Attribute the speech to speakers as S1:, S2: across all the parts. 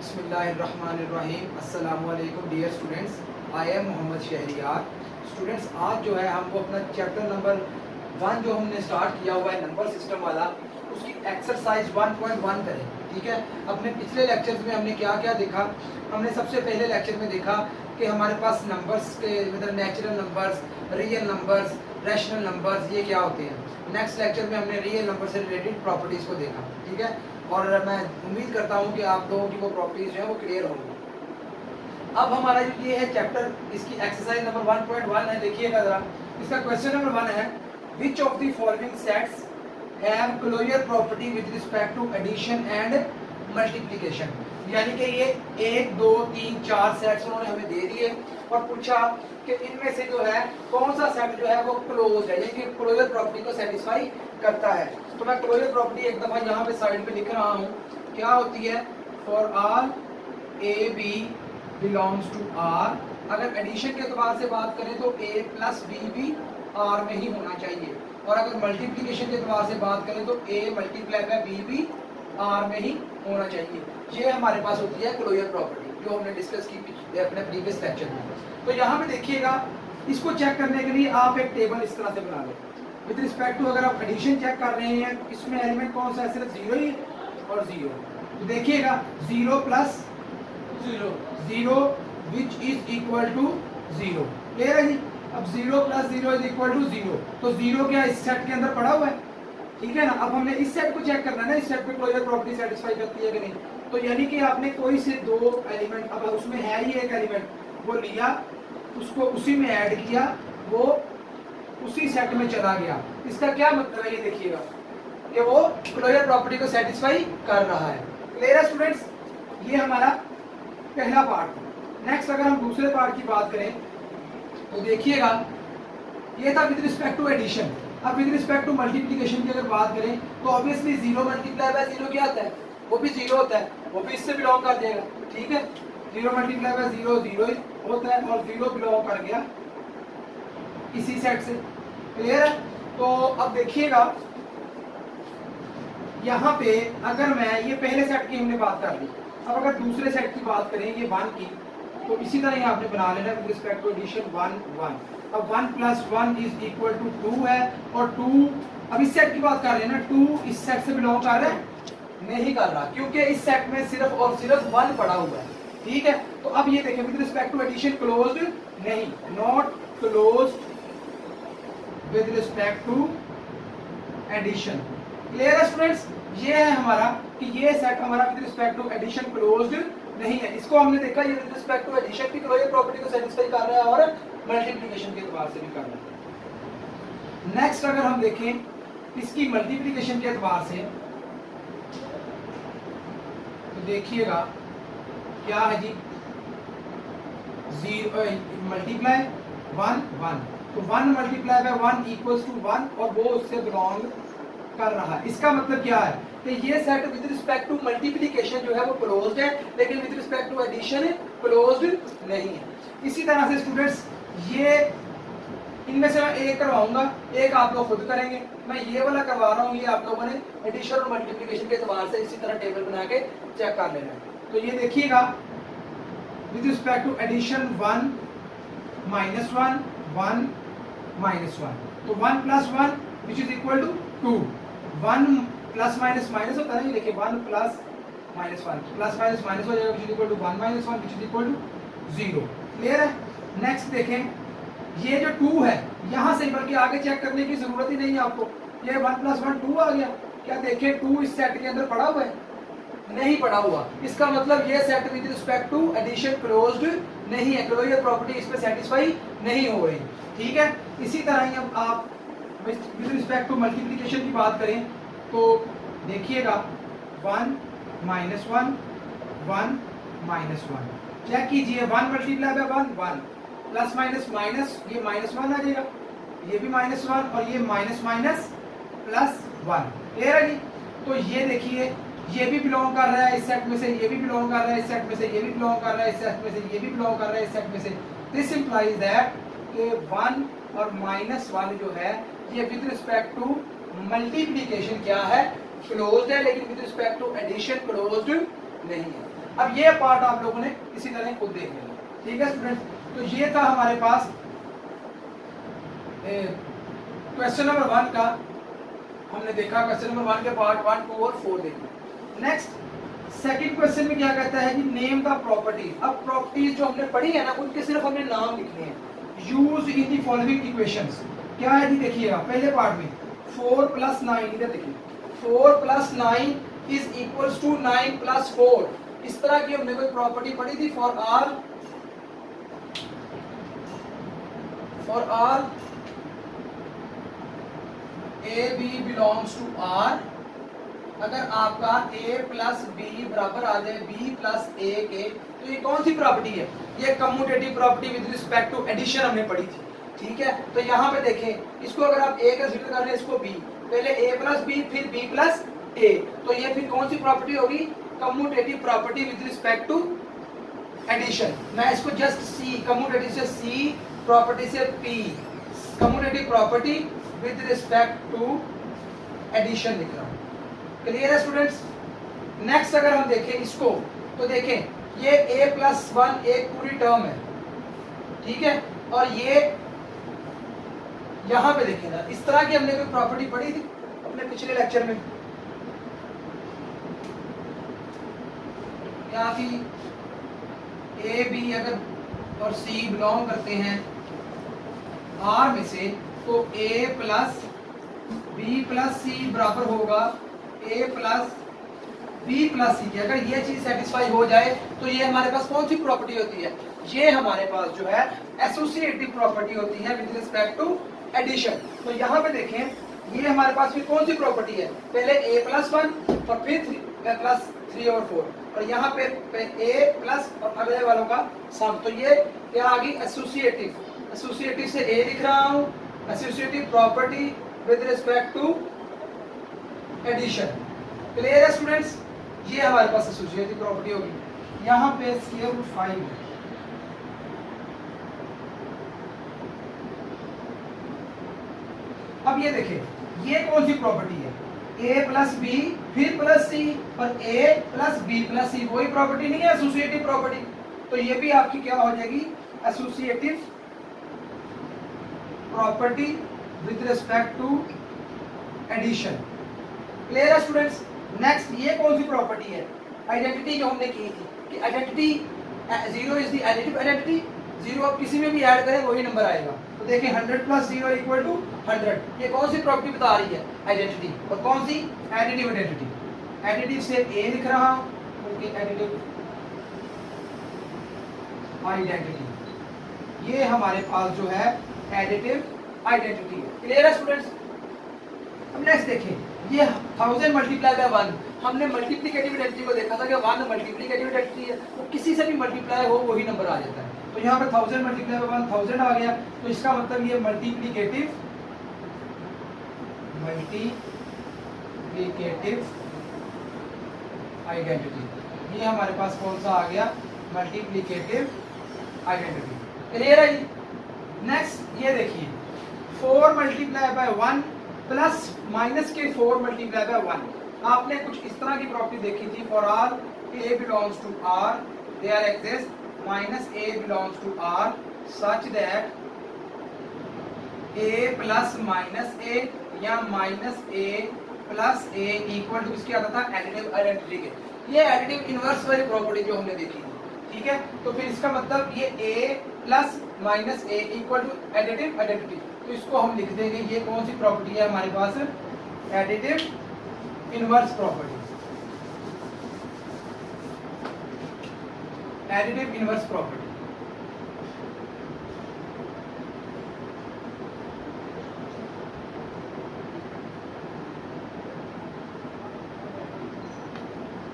S1: बिस्मिल्लाहिर्रहमानिर्रहीम। अस्सलाम वालेकुम dear students, I am Mohammad Shahriyar. Students, आज जो है हमको अपना चैप्टर नंबर 1 जो हमने स्टार्ट किया हुआ है नंबर सिस्टम वाला, उसकी एक्सरसाइज 1.1 करें। ठीक है, अपने पिछले लेक्चर्स में हमने क्या क्या देखा। हमने सबसे पहले लेक्चर में देखा कि हमारे पास नंबर्स के मतलब natural numbers, real numbers, rational numbers, ये क्या होते हैं। नेक्स्ट लेक्चर में हमने रियल नंबर से रिलेटेड प्रॉपर्टीज़ को देखा। ठीक है, और मैं उम्मीद करता हूँ कि आप लोगों की वो प्रॉपर्टीज जो है वो क्लियर होंगी। अब हमारा जो ये है चैप्टर, इसकी एक्सरसाइज नंबर 1.1 है। देखिएगा जरा, इसका क्वेश्चन नंबर 1 है, which of the following sets have closure property with respect to addition and multiplication. यानी कि ये 1 2 3 4 सेट्स उन्होंने हमें दे दिए और पूछा कि इनमें से जो है कौन सा सेट जो है वो क्लोज है, यानी कि क्लोजर प्रॉपर्टी को सेटिस्फाई करता है। तो मैं क्लोजर प्रॉपर्टी एक दफा यहाँ पे साइड पे लिख रहा हूँ। क्या होती है? For all A B belongs to R. अगर एडिशन के एतबार से बात करें तो ए प्लस बी भी आर में ही होना चाहिए, और अगर मल्टीप्लिकेशन के एतबार से बात करें तो ए मल्टीप्लाई बाय बी भी आर में ही होना चाहिए। ये हमारे पास होती है क्लोजर प्रॉपर्टी, जो हमने डिस्कस की अपने प्रीवियस लेक्चर में। तो यहाँ पे देखिएगा, इसको चेक करने के लिए आप एक टेबल इस तरह से बना लो। विद रिस्पेक्ट टू अगर आप एडिशन चेक कर रहे हैं, इसमें एलिमेंट कौन सा है? सिर्फ 0 ही और 0। तो देखिएगा 0 plus 0 which is equal to 0। Clear है जी? अब 0 प्लस 0 इज इक्वल टू 0, तो 0 क्या इस सेट के अंदर पड़ा हुआ है? ठीक है ना। अब हमने इस सेट को चेक करना है ना, इस सेट पे क्लोजर प्रॉपर्टी सेटिस्फाई करती है कि नहीं। तो यानी कि आपने कोई से दो एलिमेंट, अब उसमें है ही एक एलिमेंट, वो लिया, उसको उसी में ऐड किया, वो उसी सेट में चला गया। इसका क्या मतलब है? ये देखिएगा कि वो क्लोजर प्रॉपर्टी को सेटिस्फाई कर रहा है। क्लियर है स्टूडेंट्स? ये हमारा पहला पार्ट। नेक्स्ट अगर हम दूसरे पार्ट की बात करें तो देखिएगा, ये था विद रिस्पेक्ट टू एडिशन। अब विद रिस्पेक्ट टू मल्टीप्लिकेशन की अगर बात करें तो ऑब्वियसली 0 मल्टीप्लाई बाय 0 क्या आता है? वो भी 0 होता है, वो भी इससे बिलोंग कर जाएगा। ठीक है, 0 मल्टीप्लाई बाय 0 0 ही होता है, और 0 बिलोंग कर गया इसी सेट से। क्लियर है? तो अब देखिएगा यहाँ पे, अगर मैं ये पहले सेट की हमने बात कर ली, अब अगर दूसरे सेट की बात करें ये 1 की, तो इसी तरह ही आपने बना लेना विद रिस्पेक्ट टू एडिशन 1 1। अब 1 प्लस 1 इज इक्वल टू 2 है, और 2 अब इस सेट की बात कर रहे हैं ना, 2 इस सेट से बिलोंग कर रहा है? नहीं कर रहा, क्योंकि इस सेट में सिर्फ और सिर्फ 1 पड़ा हुआ है। ठीक है, तो अब ये देखें, with respect to addition closed नहीं, not closed with respect to addition. Clear है स्टूडेंट्स? ये है हमारा कि ये सेट हमारा with respect to addition closed नहीं है। इसको हमने देखा, ये विद रिस्पेक्ट टू एडिशन की क्लोजर प्रॉपर्टी को सेटिस्फाई कर रहा है और मल्टीप्लिकेशन के एतबार से भी कर रहा है। नेक्स्ट अगर हम देखें इसकी मल्टीप्लिकेशन के एतबार से, तो देखिएगा क्या है जी, 0 मल्टीप्लाई 1 1, तो 1 मल्टीप्लाई बाय 1 इक्वल्स टू 1, और वो उससे बिलोंग कर रहा है। इसका मतलब क्या है कि ये set with respect to multiplication जो है वो क्लोज्ड है, लेकिन with respect to addition closed नहीं है। इसी तरह से स्टूडेंट्स, ये इनमें से मैं एक करवाऊंगा, एक आप लोग खुद करेंगे। मैं ये वाला करवा रहा हूँ, ये आप लोगों ने एडिशन और मल्टीप्लिकेशन के एतबार से इसी तरह टेबल बना के चेक कर लेना है। तो ये देखिएगा, with respect to addition 1 minus 1 1 minus 1, तो 1 plus 1 which is equal to 2। 1 plus minus minus होता है, देखिए 1 plus minus 1 plus minus minus हो जाएगा, which is equal to 1 minus 1 which is equal to 0। Clear है? नेक्स्ट देखें, ये जो 2 है, यहाँ से बल्कि आगे चेक करने की जरूरत ही नहीं है आपको। ये 1 प्लस 1 2 आ गया। क्या देखें 2 इस सेट के अंदर पड़ा हुआ है? नहीं पड़ा हुआ। इसका मतलब ये set with respect to addition closed नहीं है, क्लोजर प्रॉपर्टी इस पे सेटिस्फाई नहीं हो रही। ठीक है, इसी तरह ही अब आप विद रिस्पेक्ट टू मल्टीप्लिकेशन की बात करें तो देखिएगा 1 माइनस 1 1 माइनस 1, चेक कीजिए, 1 multiply by 1 1, plus minus minus, ये माइनस 1 आ जाएगा, ये भी माइनस 1, और ये माइनस माइनस प्लस 1। क्लियर है जी? तो ये देखिए, ये भी बिलोंग कर रहा है इस सेट में से, ये भी बिलोंग कर रहा है इस सेट में से, ये भी बिलोंग कर रहा है इस सेट में से, ये भी बिलोंग कर रहा है इस सेट में से। दिस इंप्लाइज दैट कि 1 और माइनस 1 जो है ये विद रिस्पेक्ट टू मल्टीप्लिकेशन क्या है? क्लोज्ड है, लेकिन with respect to addition closed नहीं है। अब ये पार्ट आप लोगों ने इसी तरह खुद देख लेना, ठीक है स्टूडेंट्स। तो ये था हमारे पास क्वेश्चन नंबर 1 का, हमने देखा क्वेश्चन नंबर 1 के पार्ट 1, 2 और 4 देखे। नेक्स्ट सेकंड क्वेश्चन में क्या कहता है कि नेम द प्रॉपर्टीज। अब प्रॉपर्टीज जो हमने पढ़ी है ना, उनके सिर्फ हमने नाम लिखने हैं। Use in the following equations, क्या है जी देखिएगा पहले पार्ट में 4 + 9, इधर देखिए 4 + 9 इज इक्वल्स टू 9 + 4। इस तरह की हमने कोई प्रॉपर्टी पढ़ी थी। For all A B belongs to R, अगर आपका a + b बराबर आ जाए b + a के, तो ये कौन सी प्रॉपर्टी है? ये commutative property with respect to addition हमने पढ़ी थी, ठीक है। तो यहाँ पे देखें, इसको अगर आप a कंसीडर कर लें, इसको b, पहले a + b फिर b + a, तो ये फिर कौन सी प्रॉपर्टी होगी? Commutative property with respect to addition. मैं इसको जस्ट c, कम्यूटेटिव से c, प्रॉपर्टी से p, commutative property with respect to addition लिख रहा हूँ। क्लियर है स्टूडेंट्स। नेक्स्ट अगर हम देखें इसको, तो देखें ये a + 1 एक पूरी टर्म है, ठीक है, और ये यहां पे देखें ना, इस तरह की हमने कोई प्रॉपर्टी पढ़ी थी अपने पिछले लेक्चर में, क्या थी? a b अगर और c बिलोंग करते हैं r में से, तो a + b + c बराबर होगा a + b + c की। अगर ये चीज सेटिस्फाई हो जाए तो ये हमारे पास कौन सी प्रॉपर्टी होती है? ये हमारे पास जो है एसोसिएटिव प्रॉपर्टी होती है विद रिस्पेक्ट टू एडिशन। तो यहाँ पे देखें, ये हमारे पास फिर कौन सी प्रॉपर्टी है? पहले a + 1 और फिर +3 और 4, और यहाँ पे a प्लस और अगले वालों का सम। तो ये क्या आ गई? एसोसिएटिव। एसोसिएटिव से a लिख रहा हूँ, associative property with respect to addition. Clear है स्टूडेंट्स? ये हमारे पास एसोसिएटिव प्रॉपर्टी होगी। यहाँ पे √5 है, अब ये देखें ये कौन सी प्रॉपर्टी है? a + b फिर +c, पर a + b + c कोई प्रॉपर्टी नहीं है, एसोसिएटिव प्रॉपर्टी। तो ये भी आपकी क्या हो जाएगी? Associative property with respect to addition. Clear है स्टूडेंट्स? नेक्स्ट ये कौन सी प्रॉपर्टी है? आइडेंटिटी जो हमने की थी कि identity 0 is the additive identity, 0 आप किसी में भी ऐड करें वही नंबर आएगा। तो देखिए 100 + 0 = 100, ये कौन सी प्रॉपर्टी बता रही है? आइडेंटिटी। और कौन सी? Additive identity. एडिटिव से a लिख रहा हूं क्योंकि एडिटिव आइडेंटिटी, ये हमारे पास जो है एडिटिव आइडेंटिटी है। क्लियर है स्टूडेंट्स? अब नेक्स्ट देखें, ये 1000 × 1, हमने मल्टीप्लिकेटिव आइडेंटिटी को देखा था कि 1 मल्टीप्लिकेटिव आइडेंटिटी है, तो किसी से भी मल्टीप्लाई हो वही नंबर आ जाता है। तो यहाँ पे 1000 × 1 1000 आ गया, तो इसका मतलब ये मल्टीप्लिकेटिव आइडेंटिटी, ये हमारे पास कौन सा आ गया? Multiplicative identity. क्लियर है जी? नेक्स्ट ये देखिए 4 × 1 प्लस माइनस के 4 × 1, आपने कुछ इस तरह की प्रॉपर्टी देखी थी। For all a belongs to r there exist -a belongs to r such that a + -a या -a + a इक्वल टू, इसके आता था एडिटिव आइडेंटिटी के। ये एडिटिव इनवर्स वाली प्रॉपर्टी जो हमने देखी थी, ठीक है। तो फिर इसका मतलब ये a + -a equal to additive identity, तो इसको हम लिख देंगे। ये कौन सी प्रॉपर्टी है हमारे पास? Additive inverse property. Additive inverse property.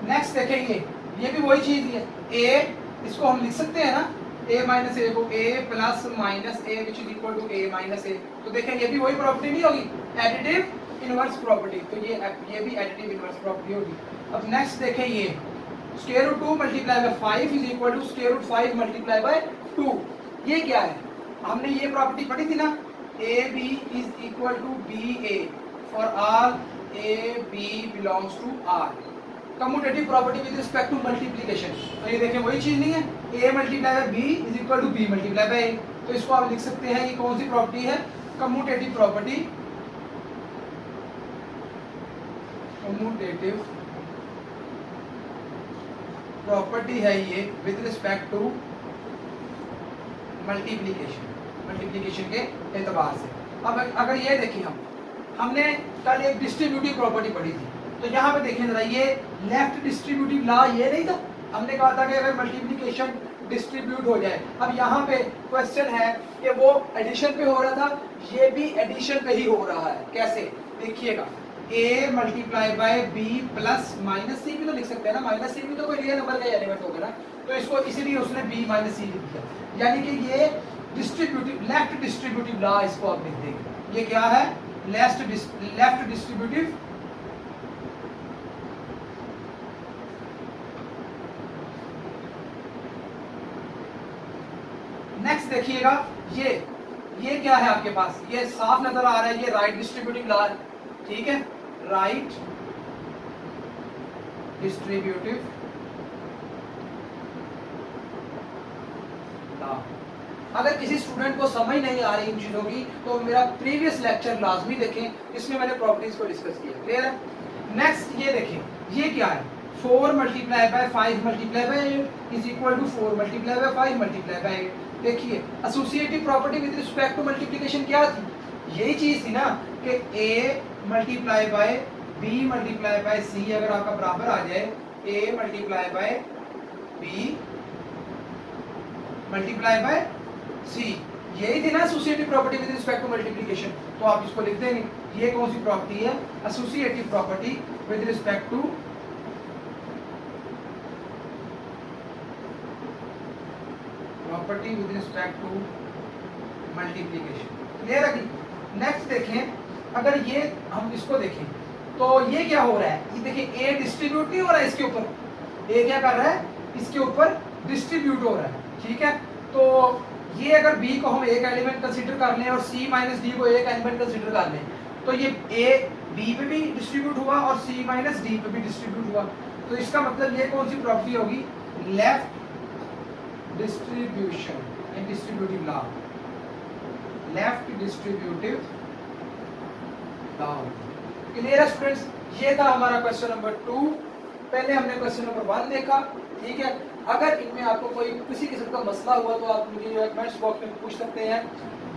S1: Next देखेंगे, ये भी वही चीज है। a इसको हम लिख सकते हैं ना, a - a को a + -a which is equal to a - a। तो देखें ये भी वही प्रॉपर्टी नहीं होगी? Additive inverse property. तो ये भी एडिटिव इनवर्स प्रॉपर्टी होगी। अब नेक्स्ट देखें, ये √2 × 5 इज इक्वल टू √5 × 2। ये क्या है? हमने ये प्रॉपर्टी पढ़ी थी ना, ab is equal to ba for all a b belongs to r। Commutative property with respect to multiplication, तो ये देखें वही चीज नहीं है, a multiply by b is equal to b multiply by a, तो इसको आप लिख सकते हैं ये कौन सी प्रॉपर्टी है, कम्यूटेटिव प्रॉपर्टी, कम्यूटेटिव प्रॉपर्टी है ये विद रिस्पेक्ट टू मल्टीप्लिकेशन के एतबार से। अब अगर ये देखिए हमने कल एक डिस्ट्रीब्यूटिव प्रॉपर्टी पढ़ी थी, तो यहाँ पे देखें जरा, ये लेफ्ट डिस्ट्रीब्यूटिव लॉ ये नहीं था, हमने कहा था कि अगर मल्टीप्लिकेशन डिस्ट्रीब्यूट हो जाए। अब यहाँ पे क्वेश्चन है कि वो एडिशन पे हो रहा था, ये भी एडिशन पे ही हो रहा है, कैसे देखिएगा, a multiply by b plus minus C भी तो लिख सकते हैं ना, माइनस सी भी तो कोई रियल नंबर का एलिमेंट होगा ना, तो इसको इसीलिए उसने b माइनस सी लिख दिया, यानी कि ये डिस्ट्रीब्यूटिव लेफ्ट डिस्ट्रीब्यूटिव लॉ इसको आप लिख देंगे। ये क्या है, लेफ्ट डिस्ट्रीब्यूटिव नेक्स्ट देखिएगा, ये क्या है आपके पास, ये साफ नजर आ रहा है, ये राइट डिस्ट्रीब्यूटिव लॉ है, ठीक है, राइट डिस्ट्रीब्यूटिव लॉ। अगर किसी स्टूडेंट को समझ नहीं आ रही इन चीजों की तो मेरा प्रीवियस लेक्चर लाजमी देखें, इसमें मैंने प्रॉपर्टीज को डिस्कस किया, क्लियर है। नेक्स्ट ये देखें, ये क्या है, 4 multiply by 5 multiply by 8 is equal to 4 multiply by 5 multiply by 8। देखिए associative property with respect to multiplication क्या थी, यही चीज थी ना कि a multiply by b multiply by c अगर आपका बराबर आ जाए a multiply by b multiply by c, यही थी ना associative property with respect to multiplication. तो आप इसको लिख देंगे, ये कौन सी प्रॉपर्टी है, associative property with respect to property with respect to multiplication, clear है कि। नेक्स्ट देखें, अगर ये हम इसको देखें तो ये क्या हो रहा है, ये देखिए a डिस्ट्रीब्यूट नहीं हो रहा है इसके ऊपर, a क्या कर रहा है, इसके ऊपर डिस्ट्रीब्यूट हो रहा है, ठीक है। तो ये अगर b को हम एक एलिमेंट कंसीडर कर लें और c माइनस d को एक एलिमेंट कंसीडर कर लें, तो ये a b पे भी डिस्ट्रीब्यूट हुआ और c माइनस d पे भी डिस्ट्रीब्यूट हुआ, तो इसका मतलब ये कौन सी प्रॉपर्टी होगी, left distribution in distributive law, left distributive law, clear है स्टूडेंट्स। ये था हमारा क्वेश्चन नंबर 2, पहले हमने क्वेश्चन नंबर 1 देखा, ठीक है। अगर इनमें आपको कोई किसी किस्म का मसला हुआ तो आप मुझे कमेंट्स बॉक्स में पूछ सकते हैं।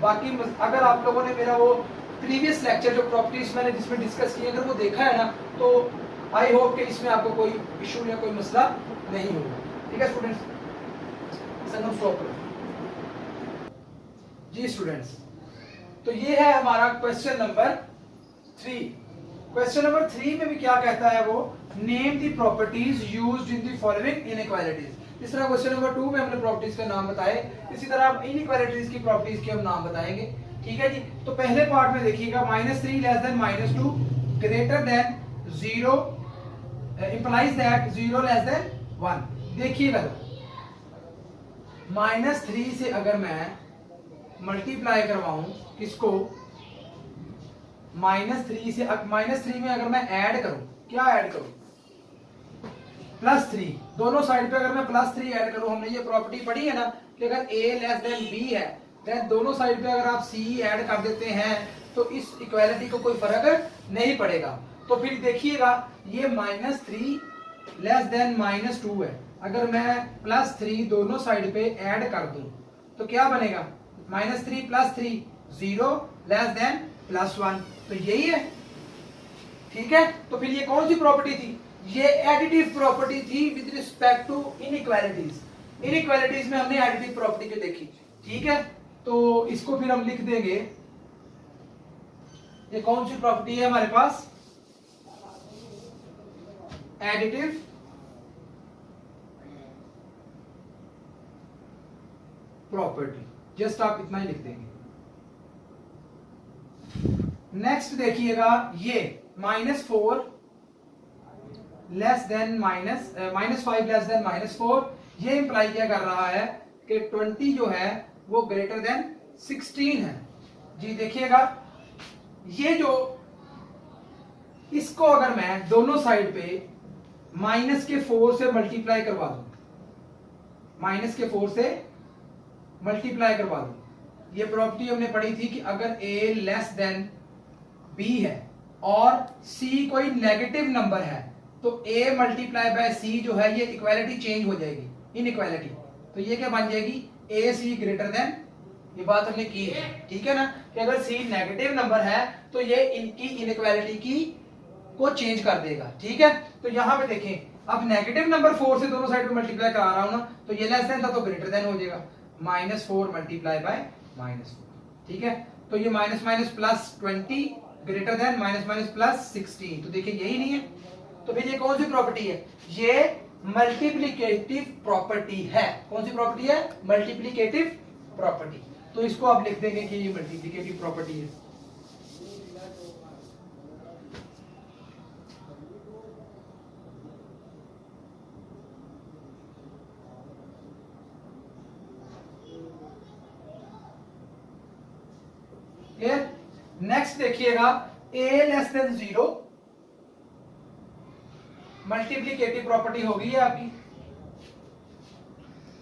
S1: बाकी अगर आप लोगों ने मेरा वो प्रीवियस लेक्चर जो प्रॉपर्टीज मैंने जिसमें डिस्कस किए अगर वो देखा है ना, तो आई होप कि इसमें आपको कोई इशू या कोई मसला नहीं होगा, ठीक है स्टूडेंट्स। जी स्टूडेंट्स, तो ये है हमारा क्वेश्चन नंबर 3। क्वेश्चन नंबर 3 में भी क्या कहता है वो, name the properties used in the following inequalities. इस तरह क्वेश्चन नंबर 2 में हमने प्रॉपर्टीज का नाम बताए, इसी तरह आप इनइक्वालिटीज की प्रॉपर्टीज के हम नाम बताएंगे, ठीक है जी। तो पहले पार्ट में देखिएगा, -3 less than -2 greater than 0 implies that 0 less than 1। देखिएगा -3 से अगर मैं मल्टीप्लाई करवाऊं किसको, -3 से -3 में अगर मैं ऐड करूं, क्या ऐड करूं, +3, दोनों साइड पे अगर मैं +3 ऐड करूं, हमने ये प्रॉपर्टी पढ़ी है ना कि अगर a लेस देन b है देन दोनों साइड पे अगर आप c ऐड कर देते हैं तो इस इक्वालिटी को कोई फर्क नहीं पड़ेगा। तो फिर देखिएगा ये -3 लेस देन -2 है, अगर मैं +3 दोनों साइड पे ऐड कर दूं तो क्या बनेगा, -3 + 3 0 लेस देन +1, तो यही है, ठीक है। तो फिर ये कौन सी प्रॉपर्टी थी, ये एडिटिव प्रॉपर्टी थी with respect to inequalities. Inequalities में हमने एडिटिव प्रॉपर्टी को देखी, ठीक है। तो इसको फिर हम लिख देंगे, ये कौन सी प्रॉपर्टी है हमारे पास, एडिटिव प्रॉपर्टी, जस्ट आप इतना ही लिख देंगे। नेक्स्ट देखिएगा, ये -4 लेस देन -5 लेस देन -4, ये इंप्लाई क्या कर रहा है कि 20 जो है वो ग्रेटर देन 16 है जी। देखिएगा ये जो, इसको अगर मैं दोनों साइड पे माइनस के 4 से मल्टीप्लाई करवा दो, माइनस के 4 से मल्टीप्लाई करवा दो। ये प्रॉपर्टी हमने पढ़ी थी कि अगर a लेस देन b है और c कोई नेगेटिव नंबर है तो a मल्टीप्लाई बाय c जो है ये इक्वालिटी चेंज हो जाएगी, इनइक्वालिटी। तो ये क्या बन जाएगी, a c ग्रेटर देन, ये बात हमने की है, ठीक है ना, कि अगर c नेगेटिव नंबर है तो ये इनकी इनइक्वालिटी की को चेंज कर देगा, ठीक है। तो यहां पे देखें, अब नेगेटिव नंबर 4 से दोनों साइड पे मल्टीप्लाई करा रहा हूं ना, तो ये लेस देन था तो ग्रेटर देन हो जाएगा, -4 मल्टीप्लाई बाय -4, ठीक है। तो ये minus minus plus 20 greater than minus minus plus 16, तो देखिए यही नहीं है। तो फिर ये कौन सी प्रॉपर्टी है, ये मल्टीप्लिकेटिव प्रॉपर्टी है। कौन सी प्रॉपर्टी है, मल्टीप्लिकेटिव प्रॉपर्टी। तो इसको आप लिख देंगे कि ये मल्टीप्लिकेटिव प्रॉपर्टी है। नेक्स्ट देखिएगा, a less than 0 multiplicative property होगी ये आपकी।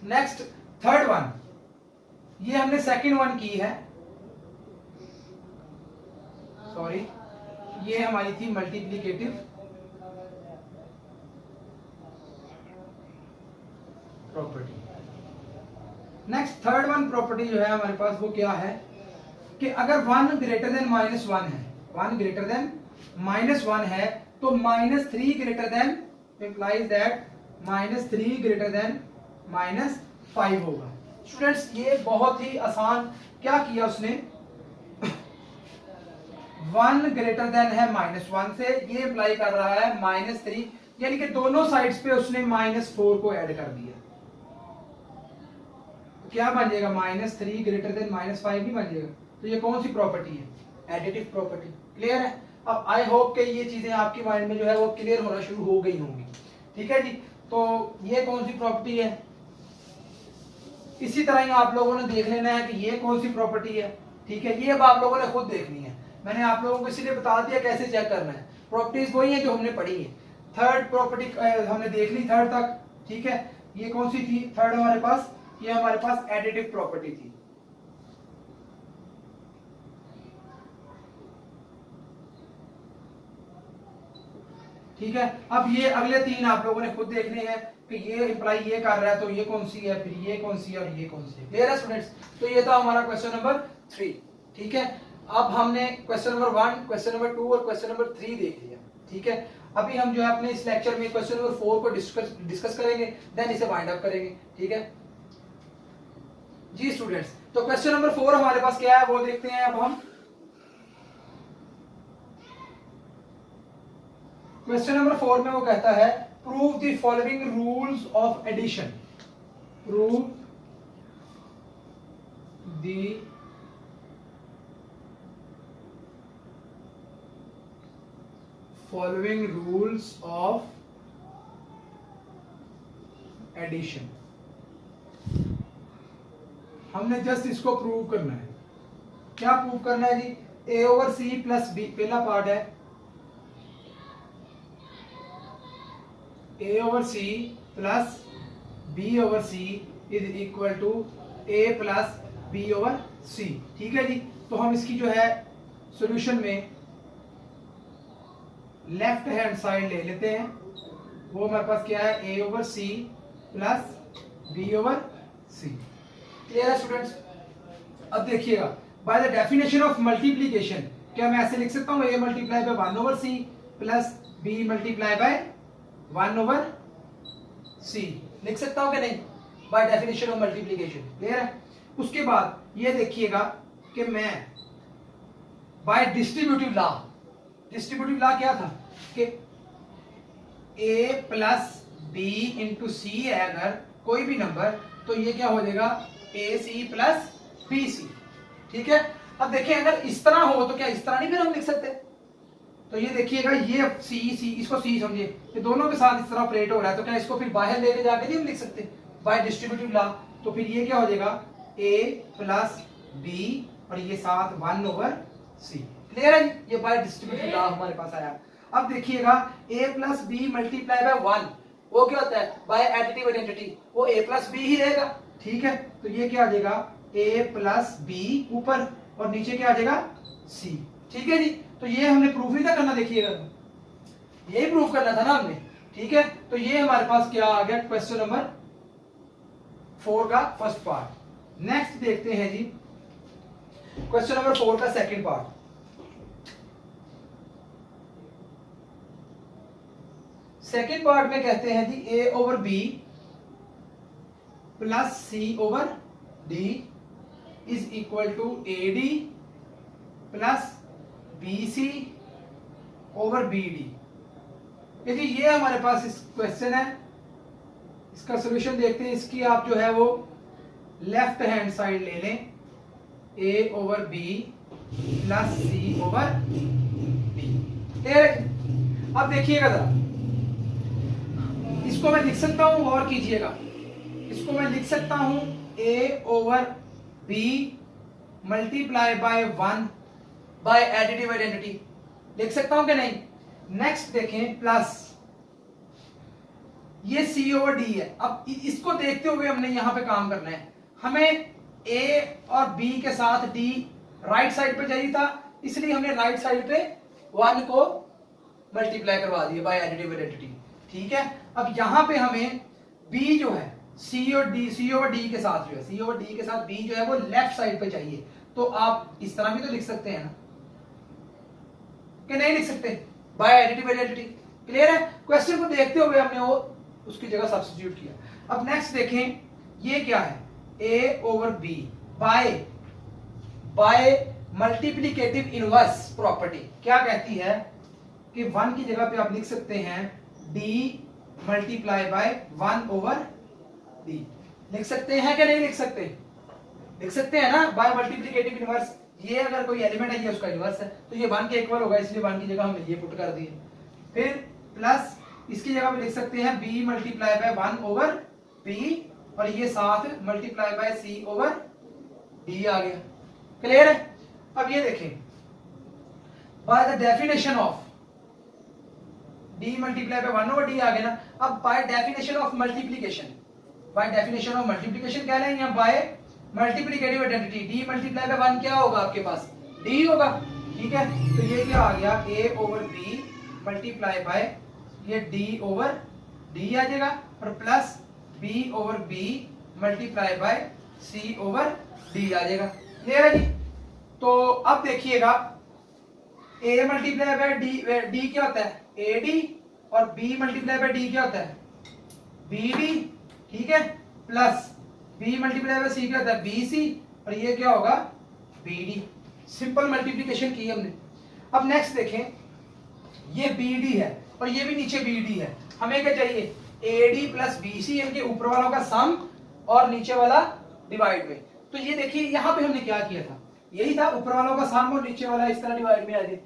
S1: नेक्स्ट थर्ड वन, ये हमने सेकंड वन की है, सॉरी ये हमारी थी multiplicative property. Next third one property जो है हमारे पास वो क्या है कि अगर 1 ग्रेटर देन -1 है, 1 ग्रेटर देन -1 है तो -3 greater than implies that -3 greater than -5 होगा। स्टूडेंट्स ये बहुत ही आसान, क्या किया उसने, 1 ग्रेटर देन है -1 से, ये इंप्लाई कर रहा है -3, यानी कि दोनों साइड्स पे उसने -4 को ऐड कर दिया। क्या बन जाएगा, -3 ग्रेटर देन -5 नहीं बन जाएगा। तो ये कौन सी प्रॉपर्टी है, एडिटिव प्रॉपर्टी। क्लियर है। अब आई होप कि ये चीजें आपकी माइंड में जो है वो क्लियर होना शुरू हो गई होंगी, ठीक है जी। तो ये कौन सी प्रॉपर्टी है, इसी तरह ही आप लोगों ने देख लेना है कि ये कौन सी प्रॉपर्टी है, ठीक है। ये अब आप लोगों ने खुद देखनी है, मैंने आप लोगों को इसीलिए बता दिया कैसे चेक करना है। प्रॉपर्टीज वही है जो हमने पढ़ी है, थर्ड प्रॉपर्टी हमने देख ली थर्ड तक, ठीक है। ये कौन सी थी थर्ड हमारे पास, ये हमारे पास एडिटिव प्रॉपर्टी थी। ठीक है। अब ये अगले 3 आप लोगों ने खुद देखने हैं कि ये इंप्लाई ये कर रहा है, तो ये कौन सी है, फिर ये कौन सी है और ये कौन सी है। क्लियर है स्टूडेंट्स। तो ये था हमारा क्वेश्चन नंबर 3, ठीक है। अब हमने क्वेश्चन नंबर 1, क्वेश्चन नंबर 2 और क्वेश्चन नंबर 3 देख लिया, ठीक है। अभी हम जो है अपने इस लेक्चर में क्वेश्चन नंबर 4 को डिस्कस करेंगे, देन इसे वाइंड अप करेंगे, ठीक है जी स्टूडेंट्स। तो क्वेश्चन नंबर 4 हमारे पास क्या है वो देखते हैं अब हम। क्वेश्चन नंबर 4 में वो कहता है prove the following rules of addition, prove the following rules of addition. हमने जस्ट इसको प्रूव करना है। क्या प्रूव करना है जी, a over c plus b, पहला पार्ट है a over c plus b over c is equal to a plus b over c, ठीक है जी। तो हम इसकी जो है सॉल्यूशन में लेफ्ट हैंड साइड ले लेते हैं, वो हमारे पास क्या है a over c plus b over c। Clear है स्टूडेंट्स। अब देखिएगा, bye the definition of multiplication, क्या मैं ऐसे लिख सकता हूँ a multiply by 1 over c plus b multiply by 1 over c, लिख सकता हूँ कि नहीं, bye definition of multiplication. Clear है। उसके बाद ये देखिएगा कि मैं bye distributive law, distributive law क्या था कि a प्लस b इंटू सी है अगर कोई भी नंबर, तो ये क्या हो जाएगा ac प्लस bc, ठीक है। अब देखिए अगर इस तरह हो तो क्या इस तरह नहीं फिर हम लिख सकते। तो ये देखिएगा ये सी इसको सी समझिए, ये दोनों के साथ इस तरह ऑपरेट हो रहा है, तो क्या इसको फिर बाहर लेके जाके नहीं हम लिख सकते बाय डिस्ट्रीब्यूटिव लॉ। तो फिर ये क्या हो जाएगा a प्लस b और ये साथ 1 ओवर c। क्लियर है, ये बाय डिस्ट्रीब्यूटिव लॉ हमारे पास आया। अब देखिएगा a plus B multiply by 1 वो क्या होता है, बाय एडिटिव आइडेंटिटी, वो a प्लस बी ही रहेगा। ठीक है, तो ये क्या आ जाएगा a प्लस बी ऊपर और नीचे क्या आ जाएगा c। ठीक है जी, तो ये हमने प्रूफ नहीं था करना, देखिएगा यही प्रूफ करना था ना हमने। ठीक है, तो ये हमारे पास क्या आ गया क्वेश्चन नंबर 4 का फर्स्ट पार्ट। नेक्स्ट देखते हैं जी क्वेश्चन नंबर 4 का सेकंड पार्ट। सेकंड पार्ट में कहते हैं जी a over b plus c over d is equal to ad plus bc over bd। देखिए ये हमारे पास इस क्वेश्चन है, इसका सॉल्यूशन देखते हैं। इसकी आप जो है वो लेफ्ट हैंड साइड ले लें, a over b plus c over d। अब देखिएगा जरा, इसको मैं लिख सकता हूं, और कीजिएगा, इसको मैं लिख सकता हूं a over b multiply by 1 by additive identity, लिख सकता हूं कि नहीं। नेक्स्ट देखें प्लस ये c ओवर d है। अब इसको देखते हुए हमने यहां पे काम करना है। हमें a और b के साथ d राइट साइड पे चाहिए था, इसलिए हमने राइट साइड पे 1 को मल्टीप्लाई करवा दिया बाय एडिटिव आइडेंटिटी। ठीक है, अब यहां पे हमें b जो है c ओवर d के साथ जो है c ओवर d के साथ b जो है वो लेफ्ट साइड पे चाहिए। तो आप इस तरह भी तो लिख सकते हैं ना, कि नहीं लिख सकते, बाय एडिटिव आइडेंटिटी। क्लियर है, क्वेश्चन को देखते हुए हमने वो उसकी जगह सब्स्टिट्यूट किया। अब नेक्स्ट देखें, ये क्या है a over b by multiplicative inverse property क्या कहती है कि 1 की जगह पे आप लिख सकते हैं d multiply by 1 over d। लिख सकते हैं कि नहीं लिख सकते, लिख सकते हैं ना, बाय मल्टीप्लिकेटिव इनवर्स। ये अगर कोई एलिमेंट है ये उसका इनवर्स है, तो ये 1 के इक्वल होगा, इसलिए 1 की जगह हमने ये पुट कर दिए। फिर प्लस इसकी जगह पे लिख सकते हैं b multiply by 1 over b और ये साथ multiply by c over d आ गया। क्लियर है, अब ये देखें by the definition of d multiply by 1 over d आ गया ना। अब by definition of multiplication, by definition of multiplication क्या लेंगे हम, by multiplicative identity d multiply by 1 क्या होगा आपके पास, d होगा। ठीक है, तो ये क्या आ गया a over b multiply bye ये d ओवर d आ जाएगा और plus b over b multiply by c over d आ जाएगा। क्लियर है जी, तो अब देखिएगा a मल्टीप्लाई बाय d क्या होता है ad और b मल्टीप्लाई बाय d क्या होता है bd। ठीक है, plus b multiply by c क्या होता है bc और ये क्या होगा bd। सिंपल मल्टीप्लिकेशन की हमने। अब नेक्स्ट देखें, ये bd है और ये भी नीचे bd है, हमें क्या चाहिए ad प्लस bc, इनके ऊपर वालों का सम और नीचे वाला डिवाइड में। तो ये देखिए यहाँ पे हमने क्या किया था, यही था, ऊपर वालों का सम और नीचे वाला इस तरह डिवाइड में आ जाए।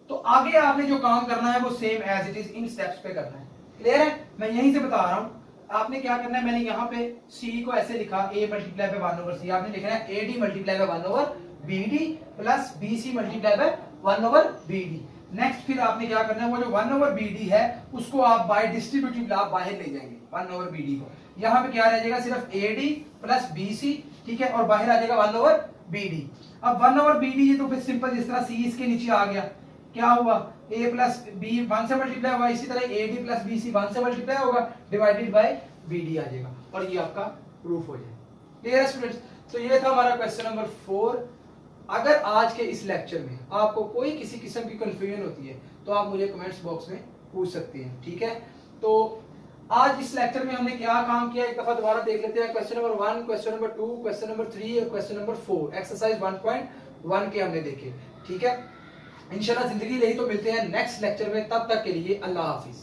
S1: तो आगे आपने जो काम करना है वो same as it is in steps पे करना है। क्लियर है, मैं यहीं से बता रहा हूँ आपने क्या करना है। मैंने यहाँ पे c को ऐसे लिखा a multiply by 1 over c, आपने लिखना है ad multiply by 1 over bd plus bc multiply by 1 over bd। Next फिर आपने क्या करना है, वो जो 1 ओवर bd है उसको आप बाय डिस्ट्रीब्यूटिव आप बाहर ले जाएंगे 1 ओवर bd को। यहाँ पे क्या रह जाएगा सिर्फ ad प्लस bc, ठीक है, और बाहर आ जाएगा 1 ओवर bd। अब 1 ओवर bd ये तो फिर सिंपल, जिस तरह c इसके नीचे आ गया, क्या हुआ a प्लस b 1 से मल्टीप्लाई हुआ, इसी तरह ad प्लस bc 1 से मल्टीप्लाई होगा, डिवाइडेड बाय bd आ जाएगा और ये आपका प्रूफ हो जाएगा। क्लियर है स्टूडेंट्स, तो ये था हमारा क्वेश्चन नंबर 4। अगर आज के इस लेक्चर में आपको कोई किसी किस्म की कंफ्यूजन होती है तो आप मुझे कमेंट्स बॉक्स में पूछ सकते हैं। ठीक है, तो आज इस लेक्चर में हमने क्या काम किया एक दफा दोबारा देख लेते हैं। Question number 1, question number 2, question number 3 और क्वेश्चन नंबर 4 एक्सरसाइज 1.1 के हमने देखे। ठीक है, इंशाल्लाह जिंदगी रही तो मिलते हैं नेक्स्ट लेक्चर में, तब तक के लिए अल्लाह हाफिज।